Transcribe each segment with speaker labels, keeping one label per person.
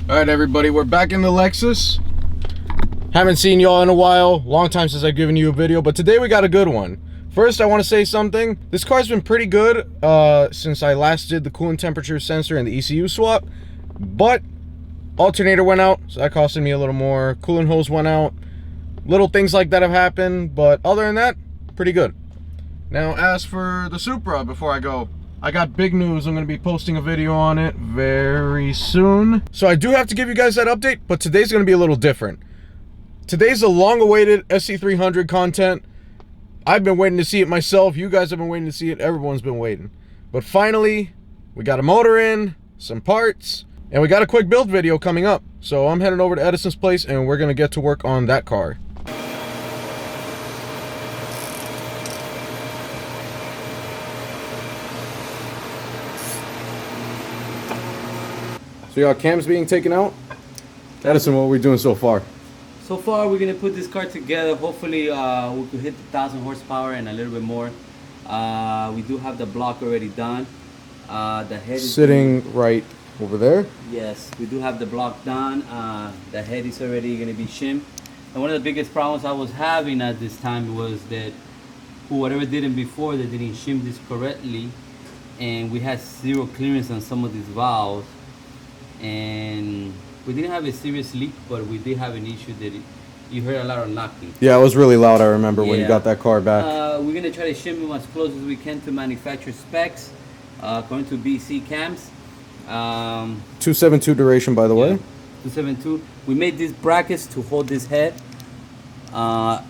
Speaker 1: Alright everybody, we're back in the Lexus. Haven't seen y'all in a while. Long time since I've given you a video, but today we got a good one. First, I want to say something. This car's been pretty good since I last did the coolant temperature sensor and the ECU swap. But alternator went out, so that costed me a little more. Coolant hose went out. Little things like that have happened, but other than that, pretty good. Now, as for the Supra, before I go, I got big news. I'm going to be posting a video on it very soon. So I do have to give you guys that update, but today's going to be a little different. Today's the long-awaited SC300 content. I've been waiting to see it myself. You guys have been waiting to see it. Everyone's been waiting. But finally, we got a motor in, some parts, and we got a quick build video coming up. So I'm heading over to Edison's place, and we're going to get to work on that car. So y'all, cam's being taken out. Edison, what are we doing so far?
Speaker 2: So far, we're gonna put this car together. Hopefully, we could hit the 1,000 horsepower and a little bit more. We do have the block already done. The head is
Speaker 1: sitting right over there.
Speaker 2: Yes, we do have the block done. The head is already gonna be shimmed. And one of the biggest problems I was having at this time was that whoever did it before, they didn't shim this correctly, and we had zero clearance on some of these valves. And we didn't have a serious leak, but we did have an issue that you heard a lot of knocking. Yeah,
Speaker 1: it was really loud, I remember, when you got that car back.
Speaker 2: We're going to try to shim them as close as we can to manufacturer specs, according to BC cams.
Speaker 1: 272 duration, by the way.
Speaker 2: 272. We made these brackets to hold this head a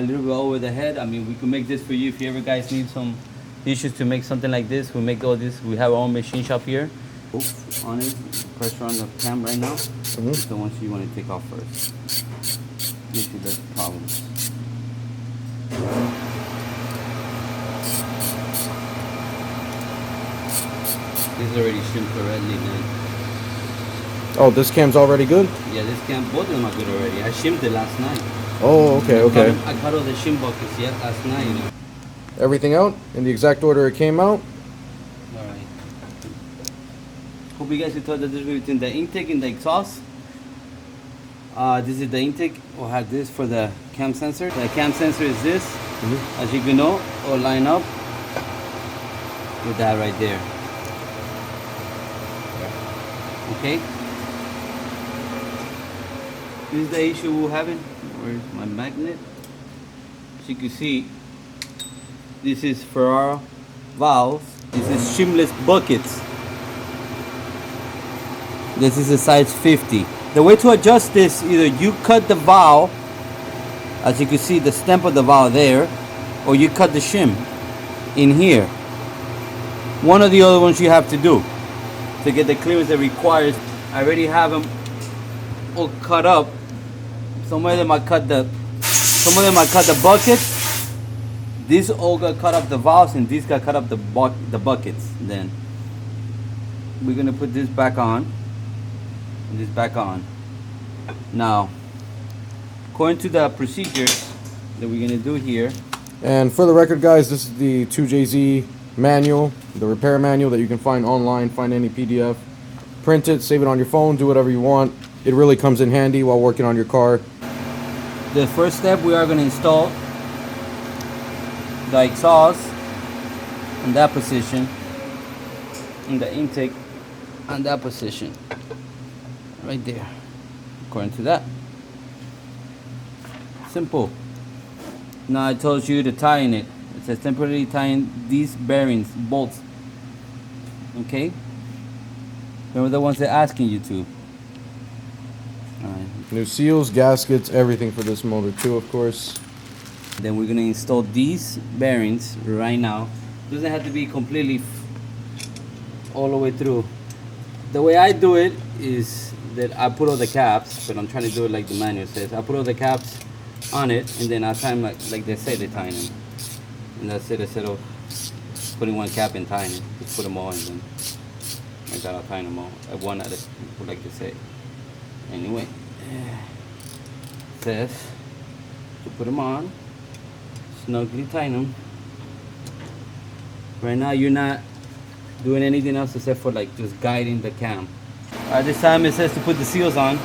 Speaker 2: little bit over the head. I mean, we can make this for you if you ever guys need some issues to make something like this. We make all this. We have our own machine shop here. On it, pressure on the cam right now. It's the ones you want to take off first. Usually that's the problem. This is already shimmed correctly, man.
Speaker 1: Oh, this cam's already good?
Speaker 2: Yeah, this cam, both of them are good already. I shimmed it last night.
Speaker 1: Oh, okay.
Speaker 2: I cut all the shim buckets last night, you know.
Speaker 1: Everything out in the exact order it came out.
Speaker 2: Hope you guys can tell the difference between the intake and the exhaust. This is the intake. We'll have this for the cam sensor. The cam sensor is this, as you can know, or line up with that right there. Okay. This is the issue we're having. Where's my magnet? As you can see, this is Ferrara valves. This is shimless buckets. This is a size 50. The way to adjust this, either you cut the valve, as you can see the stamp of the valve there, or you cut the shim in here. One of the other ones you have to do to get the clearance that requires. I already have them all cut up. Some of them I cut the buckets. These all got cut up the valves, and these got cut up the buckets. Then we're gonna put this back on. This back on. Now, according to the procedures that we're gonna do here.
Speaker 1: And for the record, guys, this is the 2JZ manual, the repair manual that you can find online, find any PDF, print it, save it on your phone, do whatever you want. It really comes in handy while working on your car.
Speaker 2: The first step, we are gonna install the exhaust in that position, and the intake on that position. Right there, according to that. Simple. Now I told you to tighten it. It says temporarily tighten these bearings, bolts. Okay? Remember the ones they're asking you to. Alright.
Speaker 1: New seals, gaskets, everything for this motor too, of course.
Speaker 2: Then we're gonna install these bearings right now. It doesn't have to be completely all the way through. The way I do it is that I put all the caps, but I'm trying to do it like the manual says. I put all the caps on it, and then I tie them like they say they tie them. And that's it, instead of putting one cap and tying it. Just put them all, and then I gotta tie them all at one at a, like they say. Anyway, says to put them on, snugly tie them. Right now you're not doing anything else except for like just guiding the cam. This time it says to put the seals on.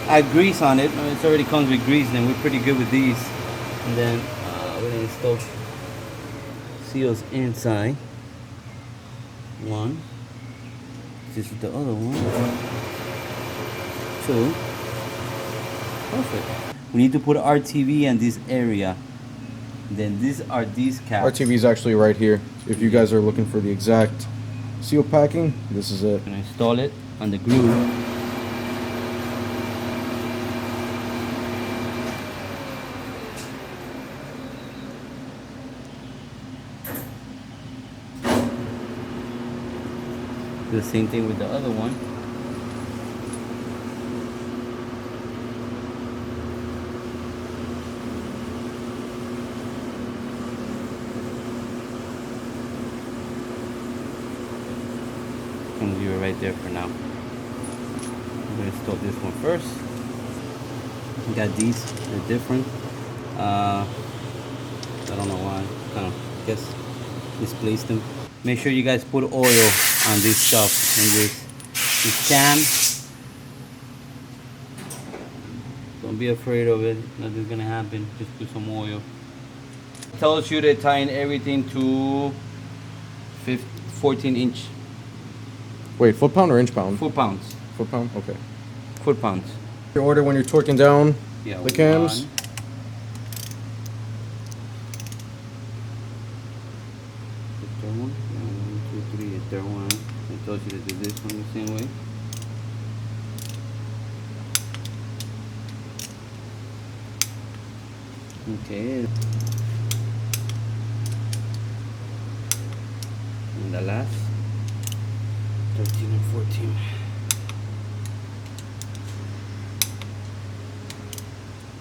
Speaker 2: I have grease on it. It already comes with grease, and we're pretty good with these. And then we're gonna install seals inside. One. This is the other one. Two. Perfect. We need to put RTV in this area. Then these are these caps.
Speaker 1: RTV is actually right here. If you guys are looking for the exact seal packing, this is it.
Speaker 2: I'm gonna install it on the glue. Do the same thing with the other one. I'm gonna leave it right there for now. I'm gonna install this one first. We got these, they're different. I don't know why. I guess misplaced them. Make sure you guys put oil on this stuff and this can. Don't be afraid of it. Nothing's gonna happen. Just put some oil. It tells you to tie in everything to 14 inch.
Speaker 1: Wait, foot pound or inch pound?
Speaker 2: Foot pounds.
Speaker 1: Foot pound? Okay.
Speaker 2: Foot pounds.
Speaker 1: Your order when you're torquing down the cams.
Speaker 2: One. The third one. 1, 2, 3. The third one. It tells you to do this one the same way. Okay. And the last 13 and 14.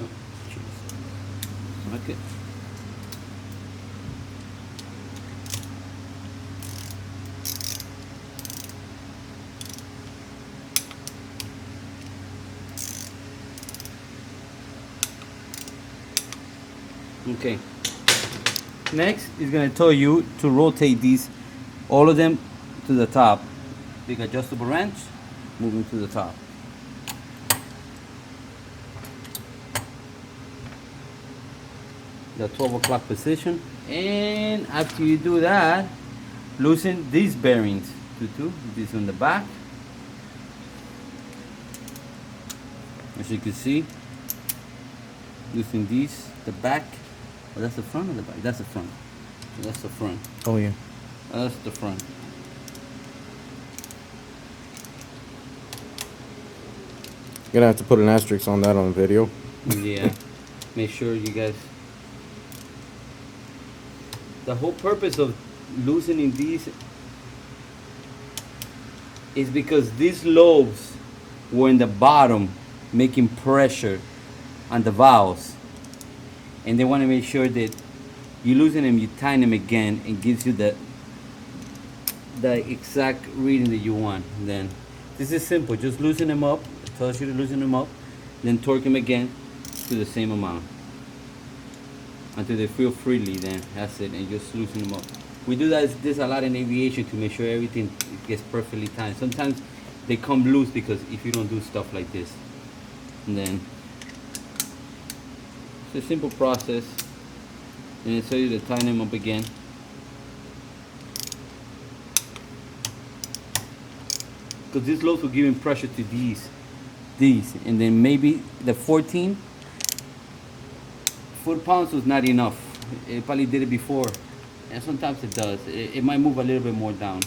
Speaker 2: Oh, jeez. Okay. Okay. Next is going to tell you to rotate these, all of them to the top. Big adjustable wrench, moving to the top. The 12 o'clock position. And after you do that, loosen these bearings. This on the back. As you can see, loosen these, the back. Oh, that's the front or the back? That's the front. So that's the front.
Speaker 1: Oh yeah.
Speaker 2: That's the front.
Speaker 1: You're gonna have to put an asterisk on that on the video.
Speaker 2: Yeah. Make sure you guys. The whole purpose of loosening these is because these lobes were in the bottom making pressure on the valves. And they want to make sure that you loosen them, you tighten them again, and gives you the exact reading that you want. And then this is simple. Just loosen them up. It tells you to loosen them up. Then torque them again to the same amount until they feel freely. Then that's it, and just loosen them up. We do this a lot in aviation to make sure everything gets perfectly timed. Sometimes they come loose because if you don't do stuff like this, and then. It's a simple process, and it tells you to tighten them up again. Because these lobes were giving pressure to these, and then maybe the 14 foot-pounds was not enough. It probably did it before, and sometimes it does. It might move a little bit more down.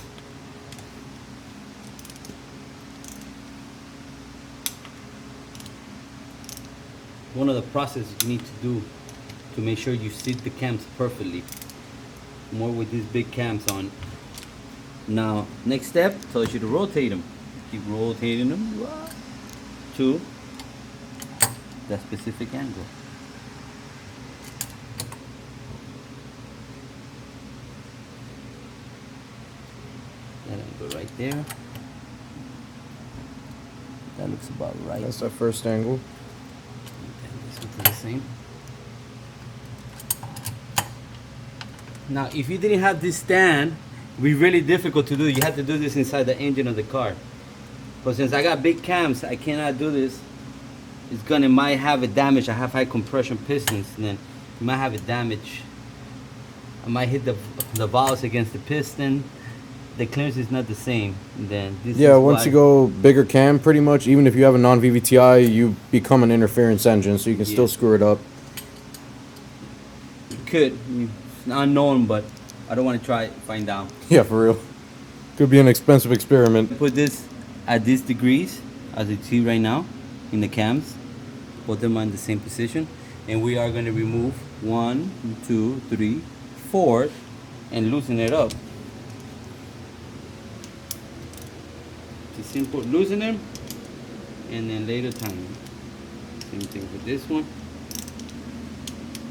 Speaker 2: One of the processes you need to do to make sure you seat the cams perfectly. More with these big cams on. Now, next step tells you to rotate them. Keep rotating them to that specific angle. That angle right there. That looks about right.
Speaker 1: That's that first angle.
Speaker 2: The same. Now, if you didn't have this stand, it would be really difficult to do. You have to do this inside the engine of the car. But since I got big cams, I cannot do this. Might have a damage. I have high compression pistons, and then it might have a damage. I might hit the valves against the piston. The clearance is not the same. And then this
Speaker 1: Yeah,
Speaker 2: is
Speaker 1: once
Speaker 2: why-
Speaker 1: you go bigger cam, pretty much, even if you have a non-VVTi, you become an interference engine, so you can still screw it up.
Speaker 2: It could. It's unknown, but I don't want to try it, find out.
Speaker 1: Yeah, for real. Could be an expensive experiment.
Speaker 2: Put this at these degrees, as you see right now, in the cams. Put them on the same position. And we are going to remove 1, 2, 3, 4, and loosen it up. It's simple. Loosen them, and then later tighten. Same thing with this one.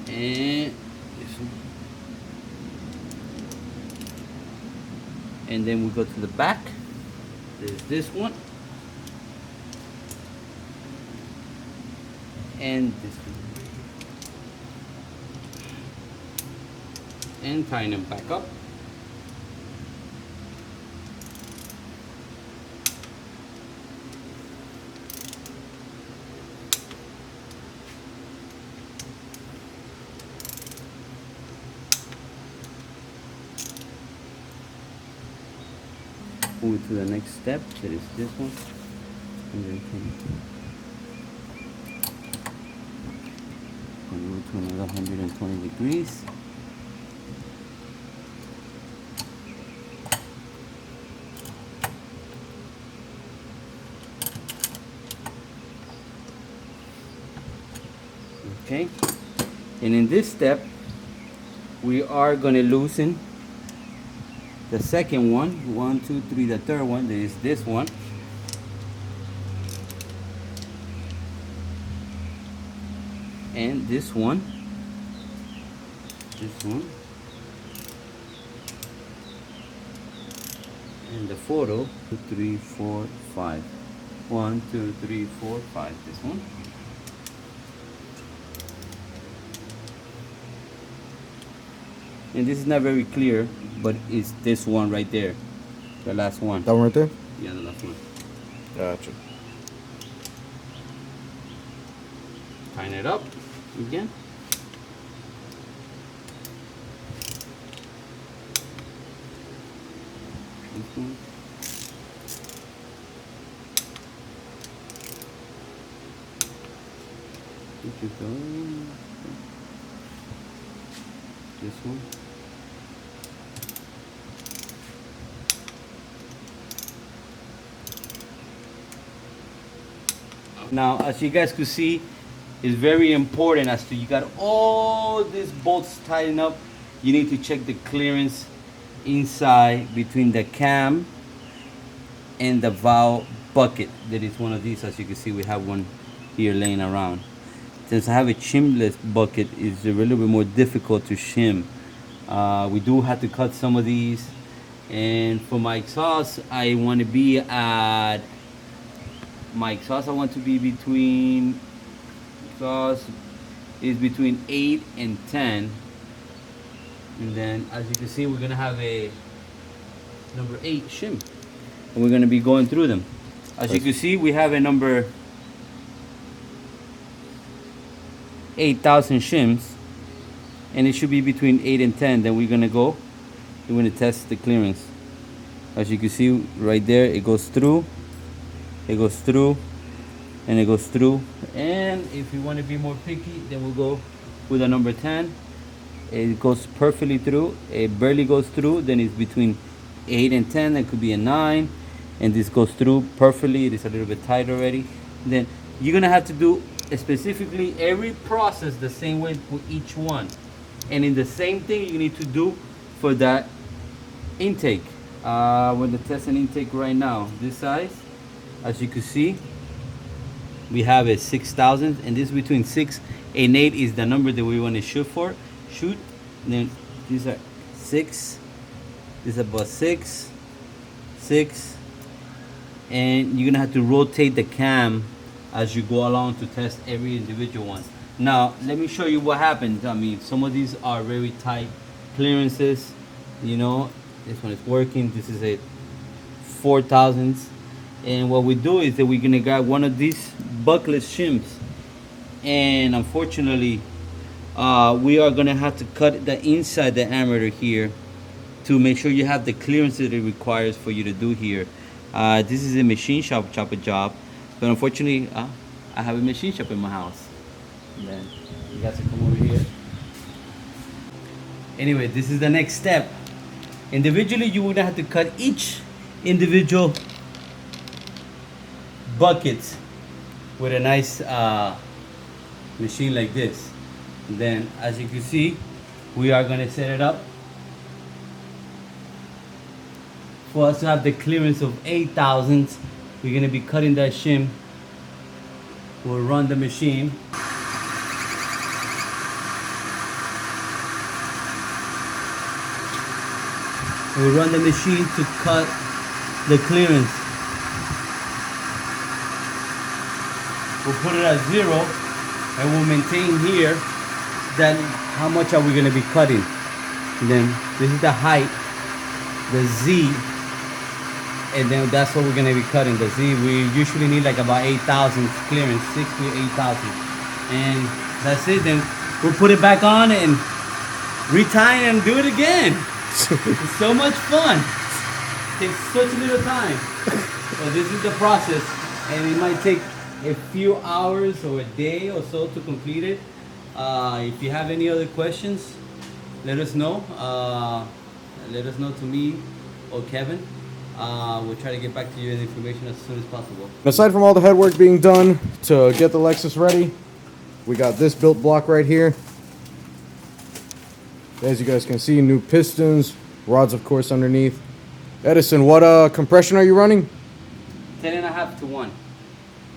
Speaker 2: And this one. And then we go to the back. There's this one. And this one. And tighten them back up. Move to the next step. That is this one. And then move to another 120 degrees. Okay. And in this step, we are going to loosen the second one. 1, 2, 3. The third one, there is this one. And this one. This one. And the photo. 2, 3, 4, 5. 1, 2, 3, 4, 5. This one. And this is not very clear, but it's this one right there. The last one.
Speaker 1: That one right there?
Speaker 2: Yeah, the last one.
Speaker 1: Gotcha.
Speaker 2: Tighten it up again. This one. This one. Now, as you guys could see, it's very important as to you got all these bolts tightened up. You need to check the clearance inside between the cam and the valve bucket. That is one of these. As you can see, we have one here laying around. Since I have a shimless bucket, it's a little bit more difficult to shim. We do have to cut some of these. And for my exhaust, I want to be at between, exhaust is between 8 and 10. And then as you can see, we're gonna have a number 8 shim. And we're gonna be going through them. As you can see, we have a number 8,000 shims. And it should be between 8 and 10. Then we're gonna test the clearance. As you can see right there, it goes through, it goes through, and it goes through. And if you want to be more picky, then we'll go with a number 10. It goes perfectly through. It barely goes through. Then it's between 8 and 10. That could be a 9. And this goes through perfectly. It is a little bit tight already. Then you're gonna have to do specifically every process the same way for each one. And in the same thing you need to do for that intake. We're the testing intake right now. This size, as you can see, we have a 6,000, and this between 6 and 8 is the number that we want to shoot for. And then these are 6. This is about 6, 6, and you're gonna have to rotate the cam as you go along to test every individual one. Now, let me show you what happens. I mean, some of these are very tight clearances. You know, this one is working. This is a 4,000s. And what we do is that we're gonna grab one of these buckless shims, and unfortunately we are gonna have to cut the inside diameter here to make sure you have the clearance that it requires for you to do here. This is a machine shop chopper job, but unfortunately I have a machine shop in my house. And then you guys can come over here. Anyway, this is the next step. Individually, you would have to cut each individual bucket with a nice machine like this. And then, as you can see, we are going to set it up for us to have the clearance of 8 thousandths. We're going to be cutting that shim. We'll run the machine. We'll run the machine to cut the clearance. We'll put it at 0 and we'll maintain here then how much are we going to be cutting. And then this is the height, the Z, and then that's what we're going to be cutting. The Z, we usually need like about 8 thousandths clearance, 6 to 8 thousandths. And that's it. Then we'll put it back on and retie it and do it again. It's so much fun. It takes such little time. So this is the process, and it might take a few hours or a day or so to complete it. If you have any other questions, let us know. Let us know to me or Kevin. We'll try to get back to you with information as soon as possible.
Speaker 1: Aside from all the head work being done to get the Lexus ready, we got this built block right here. As you guys can see, new pistons, rods of course underneath. Edison, what compression are you running?
Speaker 2: 10.5 to 1.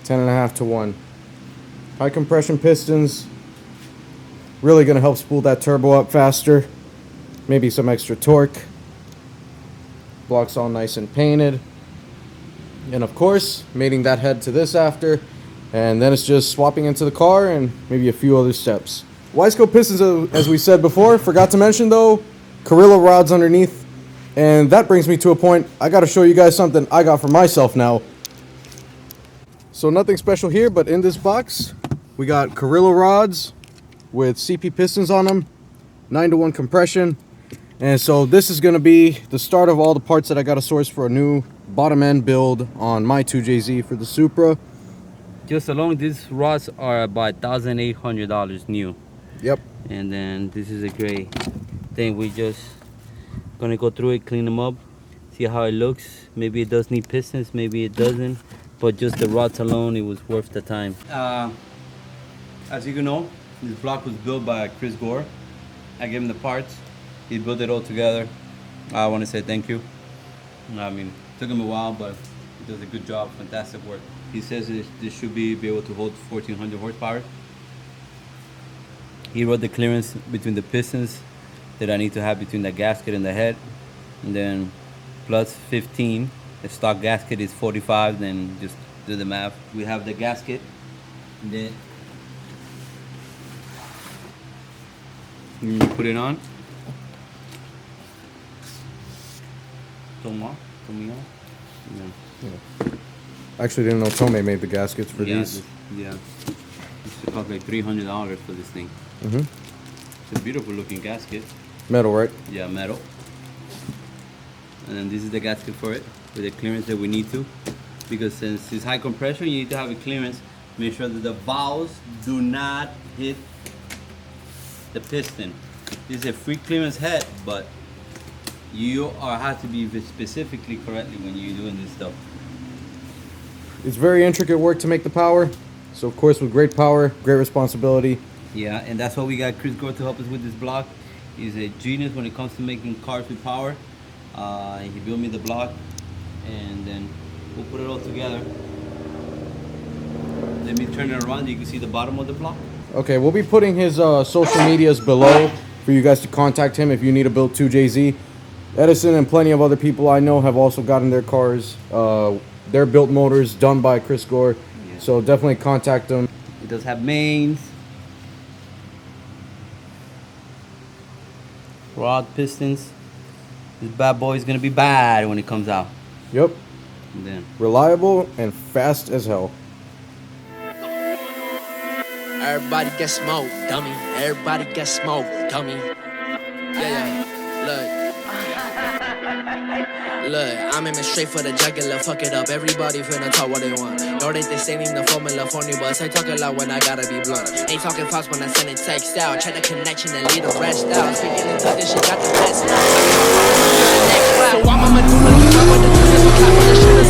Speaker 1: 10.5 to 1. High compression pistons. Really gonna help spool that turbo up faster. Maybe some extra torque. Block's all nice and painted. And of course, mating that head to this after. And then it's just swapping into the car and maybe a few other steps. Wiseco pistons, as we said before, forgot to mention though, Carrillo rods underneath. And that brings me to a point, I gotta show you guys something I got for myself now. So nothing special here, but in this box, we got Carrillo rods with CP pistons on them, 9-to-1 compression. And so this is gonna be the start of all the parts that I gotta source for a new bottom end build on my 2JZ for the Supra.
Speaker 2: Just along these rods are about $1,800 new.
Speaker 1: Yep.
Speaker 2: And then this is a great thing. We just gonna go through it, clean them up, see how it looks. Maybe it does need pistons, maybe it doesn't, but just the rods alone, it was worth the time. As you can know, this block was built by Chris Gore. I gave him the parts, he built it all together. I want to say thank you. I mean, it took him a while, but he does a good job, fantastic work. He says this should be able to hold 1,400 horsepower. He wrote the clearance between the pistons that I need to have between the gasket and the head, and then plus 15. The stock gasket is 45, then just do the math. We have the gasket, and then you put it on.
Speaker 1: Actually didn't know Tomei made the gaskets for these.
Speaker 2: Yeah, it cost like $300 for this thing. It's a beautiful looking gasket.
Speaker 1: Metal, right?
Speaker 2: Yeah, metal. And then this is the gasket for it, with the clearance that we need to. Because since it's high compression, you need to have a clearance. Make sure that the valves do not hit the piston. This is a free clearance head, but you have to be specifically correctly when you're doing this stuff.
Speaker 1: It's very intricate work to make the power. So of course with great power, great responsibility.
Speaker 2: Yeah, and that's why we got Chris Gore to help us with this block. He's a genius when it comes to making cars with power. He built me the block, and then we'll put it all together. Let me turn it around, you can see the bottom of the block.
Speaker 1: Okay, we'll be putting his social medias below for you guys to contact him if you need to build 2JZ. Edison and plenty of other people I know have also gotten their cars, their built motors done by Chris Gore.
Speaker 2: Yeah.
Speaker 1: So definitely contact him.
Speaker 2: It does have mains, rod pistons. This bad boy is gonna be bad when it comes out.
Speaker 1: Yep.
Speaker 2: And then
Speaker 1: Reliable and fast as hell.
Speaker 3: Everybody get smoked, dummy. Everybody get smoked, dummy. Yeah, look, I'm aiming straight for the jugular. Fuck it up, everybody finna talk what they want. Know that they saving the formula for me, but I talk a lot when I gotta be blunt. Ain't talking fast when I send it text out. Check the connection and lead the rest out. Speaking into this shit, got the best out. So I'm a medulla, look up with the truth, clap with the shit.